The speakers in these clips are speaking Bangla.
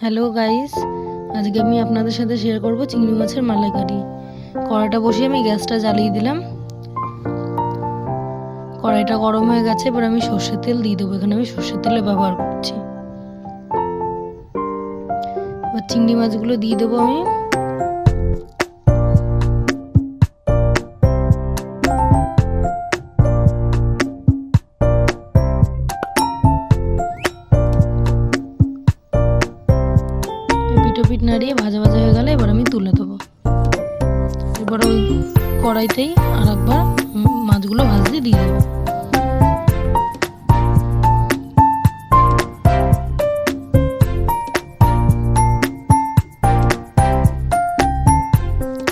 হ্যালো গাইস, আজকে আমি আপনাদের সাথে শেয়ার করব চিংড়ি মাছের মালাইকারি। কড়াইটা বসিয়ে আমি গ্যাসটা জ্বালিয়ে দিলাম। কড়াইটা গরম হয়ে গেছে, এবার আমি সর্ষের তেল দিয়ে দেবো। এখানে আমি সর্ষের তেলে ব্যবহার করছি। এবার চিংড়ি মাছগুলো দিয়ে দেবো আমি। পিঠ নাড়িয়ে ভাজা ভাজা হয়ে গেলে এবার আমি তুলে দেবো। এবার ওই কড়াইতেই আর একবার মাছগুলো ভাজতে দিয়ে দেবো।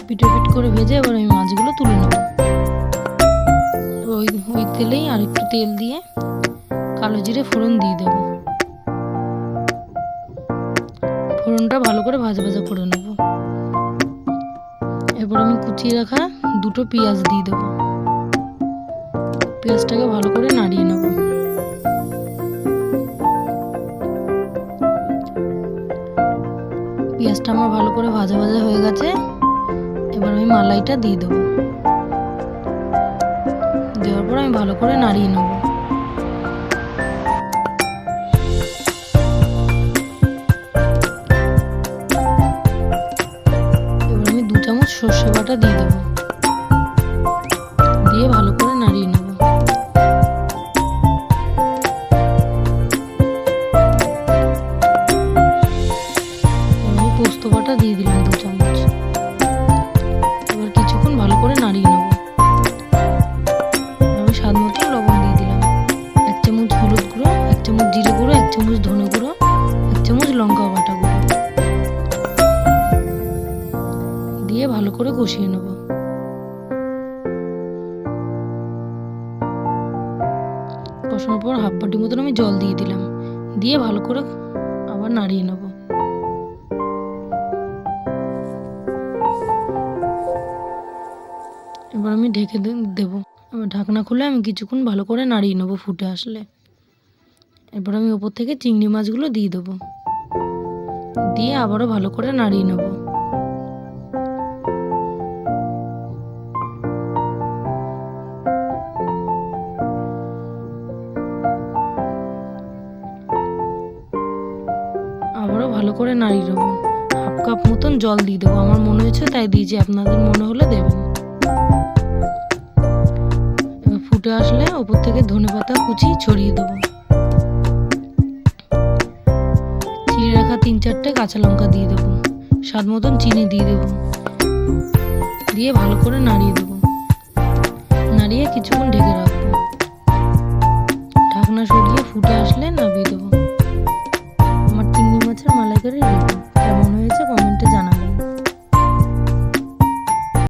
পিঠে করে ভেজে এবার আমি মাছগুলো তুলে নেবো। ওই তেলেই আর একটু তেল দিয়ে কালো জিরে ফোড়ন দিয়ে দেবো। ফোড়নটা ভালো করে ভাজা ভাজা করে নেব। এরপর আমি কুচিয়ে রাখা দুটো পেঁয়াজ দিয়ে দেবো। পেঁয়াজটাকে ভালো করে নাড়িয়ে নেব। পেঁয়াজটা আমার ভালো করে ভাজা ভাজা হয়ে গেছে। এবার আমি মালাইটা দিয়ে দেবো। দেওয়ার পর আমি ভালো করে নাড়িয়ে নেব। সর্ষে বাটা দিয়ে দেবো, দিয়ে ভালো করে নাড়িয়ে নেব। আমি পোস্ত বাটা দিয়ে দিলাম 2 চামচ। এবার কিছুক্ষণ ভালো করে নাড়িয়ে নেব। আমি স্বাদ মতো লবণ দিয়ে দিলাম। 1 চামচ হলুদ গুঁড়ো, 1 চামচ জিরে গুঁড়ো, 1 চামচ ধনে গুঁড়ো, 1 চামচ লঙ্কা বাটা গুঁড়ো দিয়ে ভালো করে কষিয়ে নেব। কষানোর পর হাফ বাটি মতন আমি জল দিয়ে দিলাম, দিয়ে ভালো করে আবার নাড়িয়ে নেব। এবার আমি ঢেকে দেব। এবার ঢাকনা খুলে আমি কিছুক্ষণ ভালো করে নাড়িয়ে নেব। ফুটে আসলে এবার আমি ওপর থেকে চিংড়ি মাছগুলো দিয়ে দেবো, দিয়ে আবারও ভালো করে নাড়িয়ে নেব। আবারও ভালো করে নাড়িয়ে দেবো। হাফ কাপ মতন জল দিয়ে দেবো, আমার মনে হয়েছে তাই দিয়েছি, আপনাদের মনে হলে দেবেন। এবার ফুটে আসলে ওপর থেকে ধনেপাতা কুচি ছড়িয়ে দেবো। চিড়ে রাখা 3-4টে কাঁচা লঙ্কা দিয়ে দেবো। স্বাদ মতন চিনি দিয়ে দেবো, দিয়ে ভালো করে নাড়িয়ে দেবো। নাড়িয়ে কিছুক্ষণ ঢেকে রাখবো। ঢাকনা সরিয়ে ফুটে আসলে নামিয়ে দেবো। আমার চিংড়ি মাছের মালাইকারি রেডি।